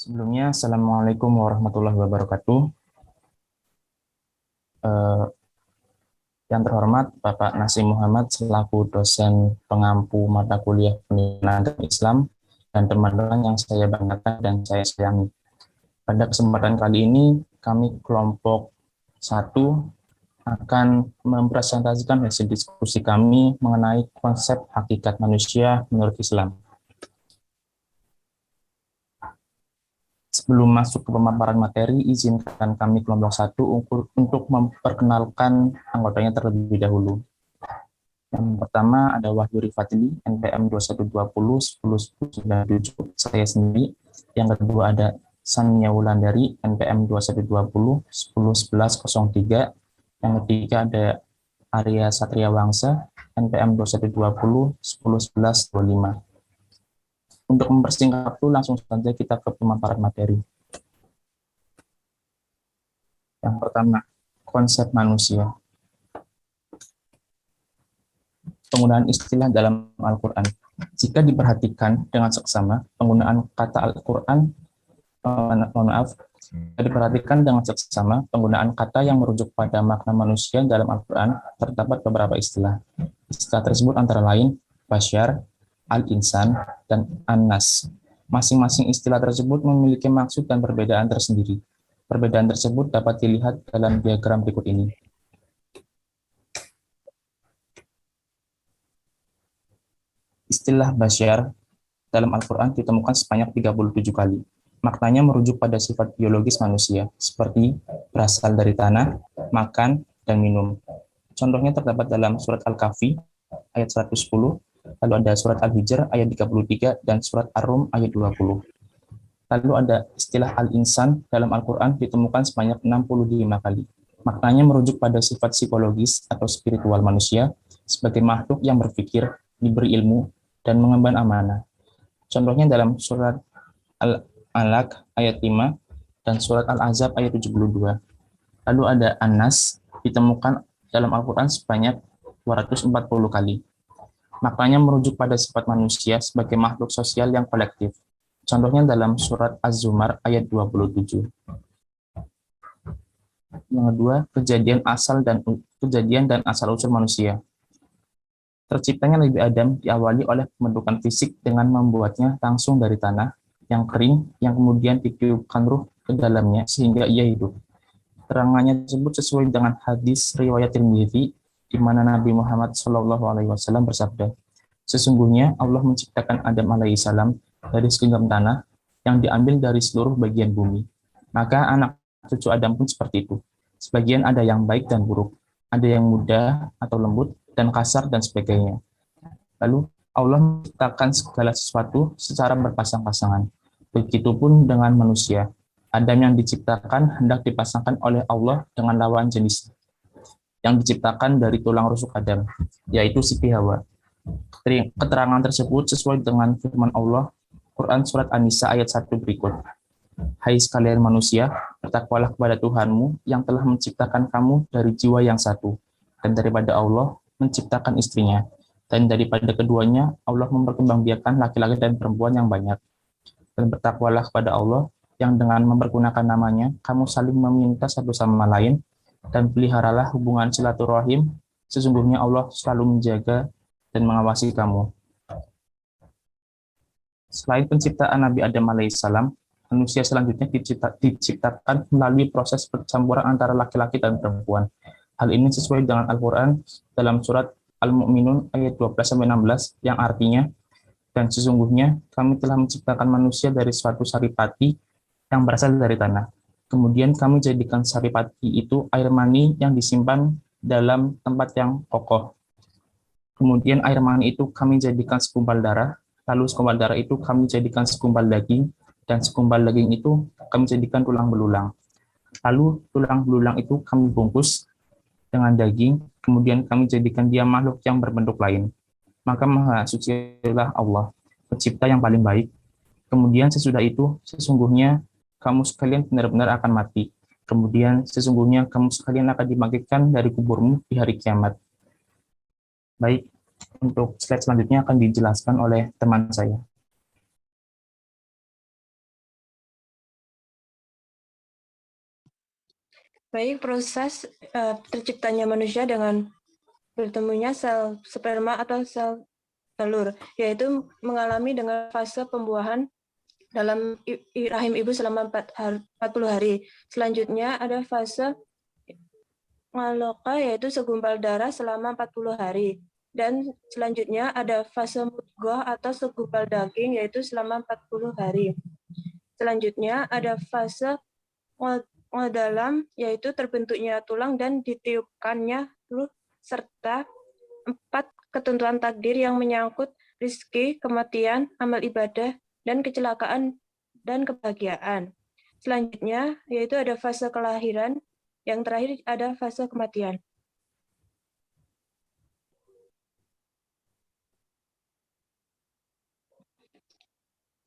Sebelumnya, Assalamualaikum warahmatullahi wabarakatuh. Eh, yang terhormat, Bapak Nasim Muhammad selaku dosen pengampu mata kuliah pendidikan agama Islam dan teman-teman yang saya banggakan dan saya sayangi. Pada kesempatan kali ini, kami kelompok satu akan mempresentasikan hasil diskusi kami mengenai konsep hakikat manusia menurut Islam. Sebelum masuk ke pemaparan materi, izinkan kami kelompok satu untuk memperkenalkan anggotanya terlebih dahulu. Yang pertama ada Wahyu Rifatli, NPM 2120 1097, saya sendiri. Yang kedua ada Sania Wulandari, NPM 2120 101103. Yang ketiga ada Arya Satria Wangsa, NPM 2120 101125. Untuk mempersingkat waktu, langsung saja kita ke pemaparan materi. Yang pertama, konsep manusia. Penggunaan istilah dalam Al-Quran. Jika diperhatikan dengan seksama, penggunaan kata Al-Quran, diperhatikan dengan seksama, penggunaan kata yang merujuk pada makna manusia dalam Al-Quran, terdapat beberapa istilah. Istilah tersebut antara lain Basyar, Al-Insan, dan An-Nas. Masing-masing istilah tersebut memiliki maksud dan perbedaan tersendiri. Perbedaan tersebut dapat dilihat dalam diagram berikut ini. Istilah Basyar dalam Al-Quran ditemukan sebanyak 37 kali. Maknanya merujuk pada sifat biologis manusia, seperti berasal dari tanah, makan, dan minum. Contohnya terdapat dalam surat Al-Kahfi ayat 110, lalu ada surat Al-Hijr ayat 33, dan surat Ar-Rum ayat 20. Lalu ada istilah Al-Insan dalam Al-Quran ditemukan sebanyak 65 kali. Maknanya merujuk pada sifat psikologis atau spiritual manusia sebagai makhluk yang berpikir, diberi ilmu, dan mengemban amanah. Contohnya dalam surat Al-Alaq ayat 5 dan surat Al-Ahzab ayat 72. Lalu ada An-Nas ditemukan dalam Al-Quran sebanyak 240 kali. Maknanya merujuk pada sifat manusia sebagai makhluk sosial yang kolektif. Contohnya dalam surat Az-Zumar ayat 27. Yang kedua, kejadian dan asal usul manusia. Terciptanya Nabi Adam diawali oleh pembentukan fisik dengan membuatnya langsung dari tanah yang kering, yang kemudian ditiupkan ruh ke dalamnya sehingga ia hidup. Terangannya tersebut sesuai dengan hadis riwayat Tirmidzi, di mana Nabi Muhammad SAW bersabda, sesungguhnya Allah menciptakan Adam alaihissalam dari segenggam tanah yang diambil dari seluruh bagian bumi. Maka anak cucu Adam pun seperti itu. Sebagian ada yang baik dan buruk, ada yang mudah atau lembut, dan kasar, dan sebagainya. Lalu Allah menciptakan segala sesuatu secara berpasang-pasangan. Begitupun dengan manusia. Adam yang diciptakan hendak dipasangkan oleh Allah dengan lawan jenis yang diciptakan dari tulang rusuk Adam, yaitu Siti Hawa. Keterangan tersebut sesuai dengan firman Allah, Quran Surat An-Nisa ayat 1 berikut. Hai sekalian manusia, bertakwalah kepada Tuhanmu yang telah menciptakan kamu dari jiwa yang satu, dan daripada Allah menciptakan istrinya, dan daripada keduanya Allah memperkembangbiakan laki-laki dan perempuan yang banyak. Dan bertakwalah kepada Allah yang dengan mempergunakan namanya kamu saling meminta satu sama lain, dan peliharalah hubungan silaturahim, sesungguhnya Allah selalu menjaga dan mengawasi kamu. Selain penciptaan Nabi Adam alaihissalam, manusia selanjutnya diciptakan melalui proses percampuran antara laki-laki dan perempuan. Hal ini sesuai dengan Al-Quran dalam surat Al-Mu'minun ayat 12-16 yang artinya, dan sesungguhnya kami telah menciptakan manusia dari suatu saripati yang berasal dari tanah. Kemudian kami jadikan saripati itu air mani yang disimpan dalam tempat yang kokoh. Kemudian air mani itu kami jadikan segumpal darah, lalu segumpal darah itu kami jadikan segumpal daging, dan segumpal daging itu kami jadikan tulang belulang. Lalu tulang belulang itu kami bungkus dengan daging, kemudian kami jadikan dia makhluk yang berbentuk lain. Maka maha sucilah Allah, pencipta yang paling baik. Kemudian sesudah itu, sesungguhnya kamu sekalian benar-benar akan mati. Kemudian sesungguhnya kamu sekalian akan dibangkitkan dari kuburmu di hari kiamat. Baik, untuk slide selanjutnya akan dijelaskan oleh teman saya. Baik, proses terciptanya manusia dengan bertemunya sel sperma atau sel telur, yaitu mengalami dengan fase pembuahan dalam rahim ibu selama 40 hari. Selanjutnya ada fase maloka, yaitu segumpal darah selama 40 hari. Dan selanjutnya ada fase mudghah atau segumpal daging, yaitu selama 40 hari. Selanjutnya ada fase dalam, yaitu terbentuknya tulang dan ditiupkannya ruh, serta 4 ketentuan takdir yang menyangkut rizki, kematian, amal ibadah, dan kecelakaan dan kebahagiaan. Selanjutnya, yaitu ada fase kelahiran, yang terakhir ada fase kematian.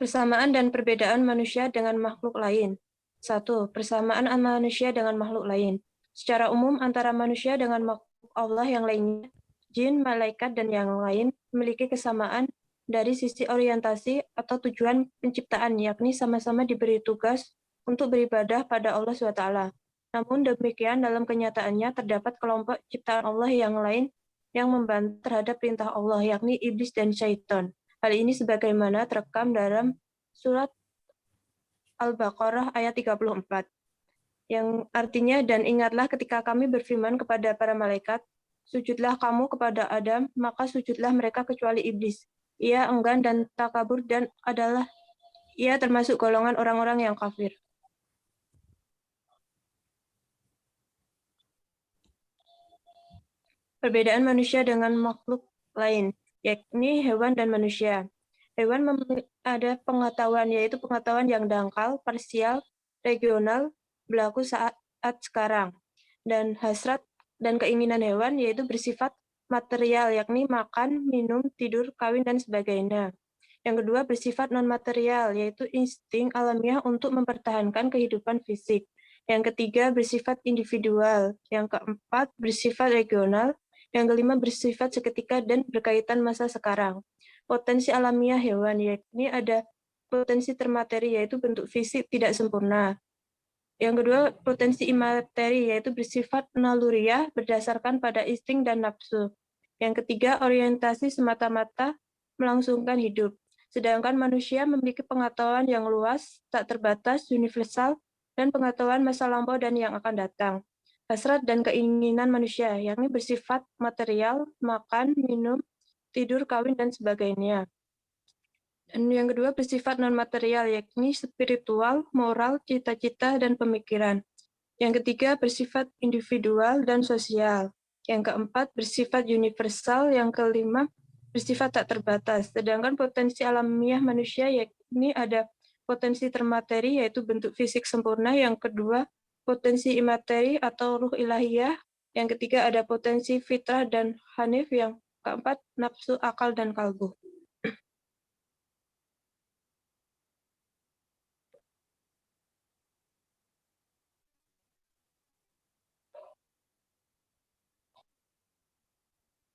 Persamaan dan perbedaan manusia dengan makhluk lain. 1. Persamaan manusia dengan makhluk lain. Secara umum, antara manusia dengan makhluk Allah yang lainnya, jin, malaikat, dan yang lain memiliki kesamaan dari sisi orientasi atau tujuan penciptaan, yakni sama-sama diberi tugas untuk beribadah pada Allah SWT. Namun demikian, dalam kenyataannya terdapat kelompok ciptaan Allah yang lain yang membantah terhadap perintah Allah, yakni iblis dan syaitan. Hal ini sebagaimana terekam dalam surat Al-Baqarah ayat 34, yang artinya, dan ingatlah ketika kami berfirman kepada para malaikat, sujudlah kamu kepada Adam, maka sujudlah mereka kecuali iblis. Ia enggan dan takabur dan adalah ia termasuk golongan orang-orang yang kafir. Perbedaan manusia dengan makhluk lain, yakni hewan dan manusia. Hewan ada pengetahuan, yaitu pengetahuan yang dangkal, parsial, regional, berlaku saat sekarang. Dan hasrat dan keinginan hewan, yaitu bersifat material, yakni makan, minum, tidur, kawin, dan sebagainya. Yang kedua, bersifat non-material, yaitu insting alamiah untuk mempertahankan kehidupan fisik. Yang ketiga, bersifat individual. Yang keempat, bersifat regional. Yang kelima, bersifat seketika dan berkaitan masa sekarang. Potensi alamiah hewan, yakni ada potensi termateri, yaitu bentuk fisik tidak sempurna. Yang kedua, potensi imateri, yaitu bersifat naluriah berdasarkan pada insting dan nafsu. Yang ketiga, orientasi semata-mata melangsungkan hidup. Sedangkan manusia memiliki pengetahuan yang luas, tak terbatas, universal, dan pengetahuan masa lampau dan yang akan datang. Hasrat dan keinginan manusia, yakni bersifat material, makan, minum, tidur, kawin, dan sebagainya. Dan yang kedua bersifat non-material, yakni spiritual, moral, cita-cita, dan pemikiran. Yang ketiga bersifat individual dan sosial. Yang keempat bersifat universal. Yang kelima bersifat tak terbatas. Sedangkan potensi alamiah manusia, yakni ada potensi termateri, yaitu bentuk fisik sempurna. Yang kedua potensi imateri atau ruh ilahiyah. Yang ketiga ada potensi fitrah dan hanif. Yang keempat nafsu, akal, dan kalbu.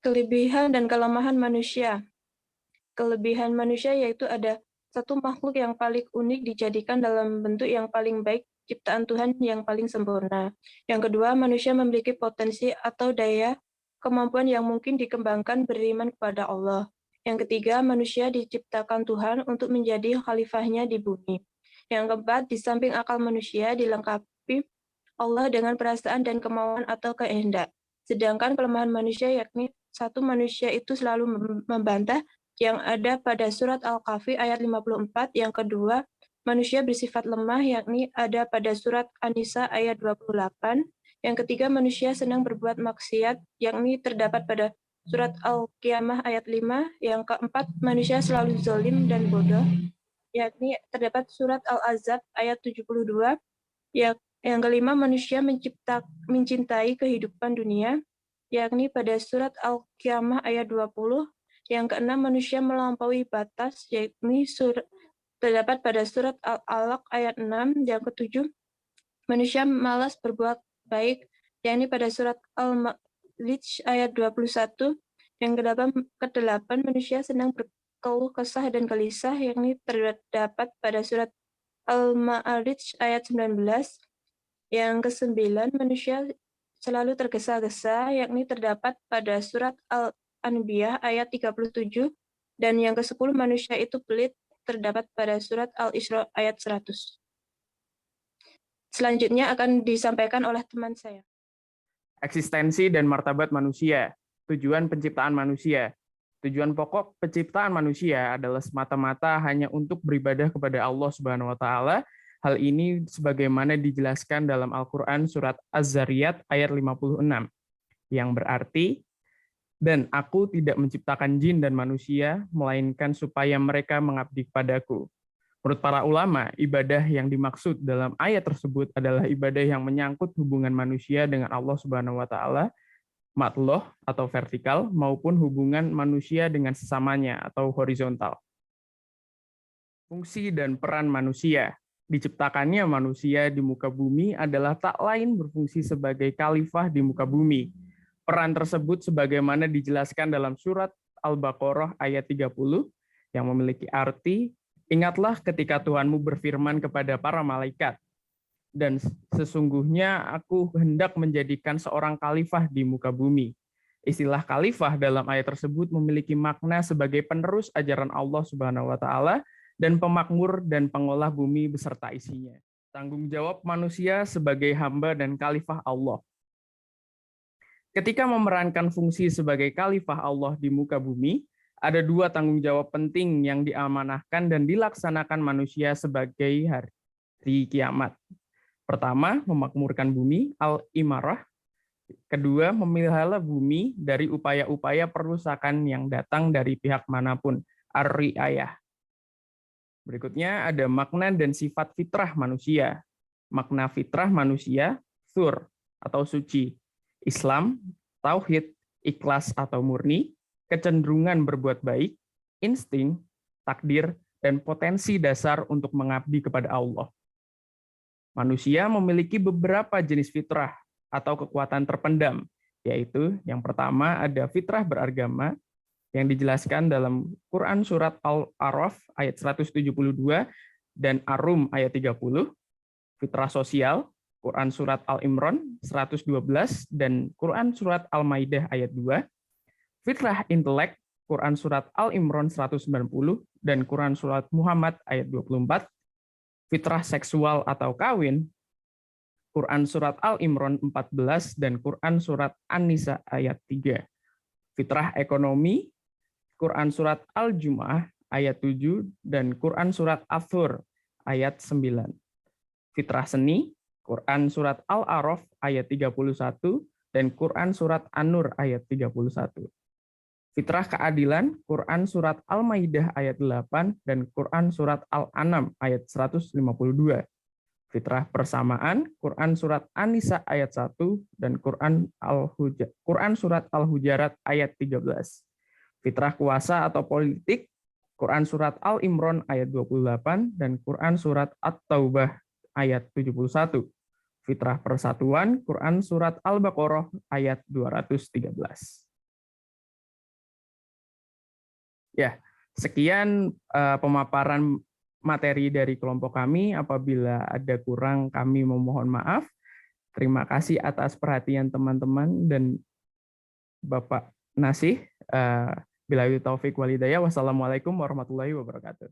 Kelebihan dan kelemahan manusia. Kelebihan manusia yaitu ada satu makhluk yang paling unik dijadikan dalam bentuk yang paling baik, ciptaan Tuhan yang paling sempurna. Yang kedua, manusia memiliki potensi atau daya kemampuan yang mungkin dikembangkan beriman kepada Allah. Yang ketiga, manusia diciptakan Tuhan untuk menjadi khalifahnya di bumi. Yang keempat, di samping akal manusia dilengkapi Allah dengan perasaan dan kemauan atau kehendak. Sedangkan kelemahan manusia yakni satu, manusia itu selalu membantah yang ada pada surat Al-Kahfi ayat 54. Yang kedua, manusia bersifat lemah yakni ada pada surat An-Nisa ayat 28. Yang ketiga, manusia senang berbuat maksiat yakni terdapat pada surat Al-Qiyamah ayat 5. Yang keempat, manusia selalu zalim dan bodoh yakni terdapat surat Al-Azab ayat 72. Yang kelima, manusia mencintai kehidupan dunia, yakni pada surat Al-Qiyamah ayat 20. Yang keenam, manusia melampaui batas, yakni terdapat pada surat Al-Alaq ayat 6. Yang ketujuh, manusia malas berbuat baik, yakni pada surat Al-Ma'arij ayat 21. Yang kedelapan, manusia senang berkeluh kesah dan gelisah, yakni terdapat pada surat Al-Ma'arij ayat 19. Yang kesembilan, manusia selalu tergesa-gesa, yakni terdapat pada surat Al-Anbiya ayat 37, dan yang ke-10, manusia itu pelit, terdapat pada surat Al-Isra ayat 100. Selanjutnya akan disampaikan oleh teman saya. Eksistensi dan martabat manusia, tujuan penciptaan manusia. Tujuan pokok penciptaan manusia adalah semata-mata hanya untuk beribadah kepada Allah Subhanahu wa taala. Hal ini sebagaimana dijelaskan dalam Al-Qur'an surat Az-Zariyat ayat 56 yang berarti, dan aku tidak menciptakan jin dan manusia melainkan supaya mereka mengabdi kepadaku. Menurut para ulama, ibadah yang dimaksud dalam ayat tersebut adalah ibadah yang menyangkut hubungan manusia dengan Allah Subhanahu wa taala, matloh atau vertikal, maupun hubungan manusia dengan sesamanya atau horizontal. Fungsi dan peran manusia. Diciptakannya manusia di muka bumi adalah tak lain berfungsi sebagai khalifah di muka bumi. Peran tersebut sebagaimana dijelaskan dalam surat Al-Baqarah ayat 30 yang memiliki arti, ingatlah ketika Tuhanmu berfirman kepada para malaikat, dan sesungguhnya aku hendak menjadikan seorang khalifah di muka bumi. Istilah khalifah dalam ayat tersebut memiliki makna sebagai penerus ajaran Allah Subhanahu wa taala dan pemakmur dan pengolah bumi beserta isinya. Tanggung jawab manusia sebagai hamba dan khalifah Allah. Ketika memerankan fungsi sebagai khalifah Allah di muka bumi, ada dua tanggung jawab penting yang diamanahkan dan dilaksanakan manusia sebagai hari kiamat. Pertama, memakmurkan bumi, al-imarah. Kedua, memelihara bumi dari upaya-upaya perusakan yang datang dari pihak manapun, ar-riayah. Berikutnya ada makna dan sifat fitrah manusia. Makna fitrah manusia, sur atau suci, Islam, tauhid, ikhlas atau murni, kecenderungan berbuat baik, insting, takdir, dan potensi dasar untuk mengabdi kepada Allah. Manusia memiliki beberapa jenis fitrah atau kekuatan terpendam, yaitu yang pertama ada fitrah beragama, yang dijelaskan dalam Quran Surat Al-A'raf ayat 172 dan Ar-Rum ayat 30, fitrah sosial, Quran Surat Al-Imran 112 dan Quran Surat Al-Maidah ayat 2, fitrah intelek, Quran Surat Al-Imran 190 dan Quran Surat Muhammad ayat 24, fitrah seksual atau kawin, Quran Surat Al-Imran 14 dan Quran Surat An-Nisa ayat 3, fitrah ekonomi, Quran Surat Al-Jum'ah ayat 7 dan Quran Surat Ath-Thur ayat 9. Fitrah seni, Quran Surat Al-A'raf ayat 31 dan Quran Surat An-Nur ayat 31. Fitrah keadilan, Quran Surat Al-Maidah ayat 8 dan Quran Surat Al-An'am ayat 152. Fitrah persamaan, Quran Surat An-Nisa ayat 1 dan Quran Surat Al-Hujarat ayat 13. Fitrah kuasa atau politik, Quran Surat Al-Imran ayat 28 dan Quran Surat At-Taubah ayat 71. Fitrah persatuan, Quran Surat Al-Baqarah ayat 213. Ya, sekian pemaparan materi dari kelompok kami. Apabila ada kurang, kami memohon maaf. Terima kasih atas perhatian teman-teman dan Bapak Nasih. Billahi taufik walhidayah. Wassalamualaikum warahmatullahi wabarakatuh.